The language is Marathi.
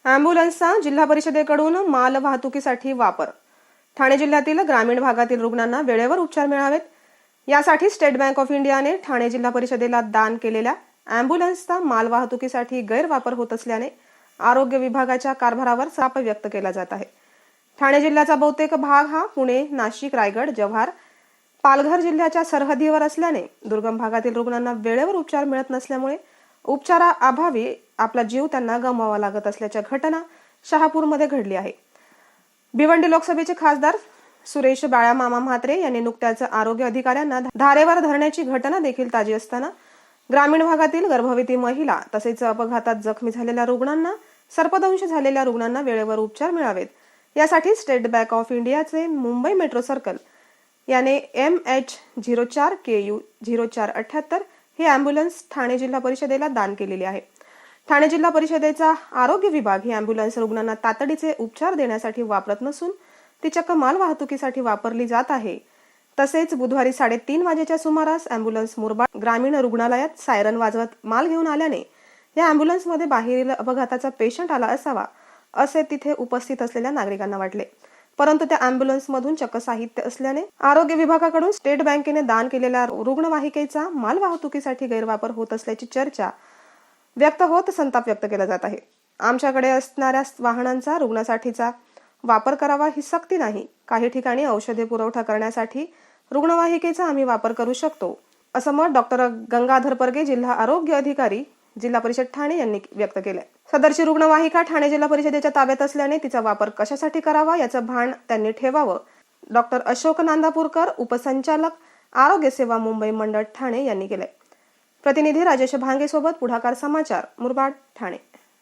अँब्युलन्सचा जिल्हा परिषदेकडून माल वाहतुकीसाठी वापर. ठाणे जिल्ह्यातील ग्रामीण भागातील रुग्णांना वेळेवर उपचार मिळावेत यासाठी स्टेट बँक ऑफ इंडियाने ठाणे जिल्हा परिषदेला दान केलेल्या अँब्युलन्सचा माल वाहतुकीसाठी गैरवापर होत असल्याने आरोग्य विभागाच्या कारभारावर संताप व्यक्त केला जात आहे. ठाणे जिल्ह्याचा बहुतेक भाग हा पुणे, नाशिक, रायगड, जव्हार, पालघर जिल्ह्याच्या सरहद्दीवर असल्याने दुर्गम भागातील रुग्णांना वेळेवर उपचार मिळत नसल्यामुळे उपचाराअभावी आपला जीव त्यांना गमवावा लागत असल्याच्या घटना शहापूरमध्ये घडली आहे. भिवंडी लोकसभेचे खासदार सुरेश बाळा मामा म्हात्रे यांनी नुकत्याच आरोग्य अधिकाऱ्यांना धारेवर धरण्याची घटना देखील ताजी असताना ग्रामीण भागातील गर्भवती महिला तसेच अपघातात जखमी झालेल्या रुग्णांना, सर्पदंश झालेल्या रुग्णांना वेळेवर उपचार मिळावेत यासाठी स्टेट बँक ऑफ इंडियाचे मुंबई मेट्रो सर्कल याने MH04KU 0478 ही अँब्युलन्स ठाणे जिल्हा परिषदेला दान केलेली आहे. ठाणे जिल्हा परिषदेचा आरोग्य विभाग ही अँब्युलन्स रुग्णांना तातडीचे उपचार देण्यासाठी वापरत नसून ती चक्क माल वाहतुकीसाठी वापरली जात आहे. तसेच बुधवारी 3:30 वाजेच्या सुमारास अँब्युलन्स मुरबाड ग्रामीण रुग्णालयात सायरन वाजवत माल घेऊन आल्याने या अँब्युलन्समध्ये बाहेरील अपघाताचा पेशंट आला असावा असे तिथे उपस्थित असलेल्या नागरिकांना वाटले. परंतु त्या अँब्युलन्समधून चक्क साहित्य असल्याने आरोग्य विभागाकडून स्टेट बँकेने दान केलेल्या रुग्णवाहिकेचा माल वाहतुकीसाठी गैरवापर होत असल्याची चर्चा व्यक्त होत संताप व्यक्त केला जात आहे. आमच्याकडे असणाऱ्या वाहनांचा रुग्णासाठीचा वापर करावा ही सक्ती नाही. काही ठिकाणी औषधे पुरवठा करण्यासाठी रुग्णवाहिकेचा आम्ही वापर करू शकतो असं मत डॉक्टर गंगाधर परगे, जिल्हा आरोग्य अधिकारी, जिल्हा परिषद ठाणे यांनी व्यक्त केलंय. सदरची रुग्णवाहिका ठाणे जिल्हा परिषदेच्या ताब्यात असल्याने तिचा वापर कशासाठी करावा याचं भान त्यांनी ठेवावं. डॉक्टर अशोक नांदापूरकर, उपसंचालक आरोग्य सेवा मुंबई मंडळ ठाणे यांनी केलंय. प्रतिनिधी राजेश भांगे सोबत पुढाकार समाचार, मुरबाड, ठाणे.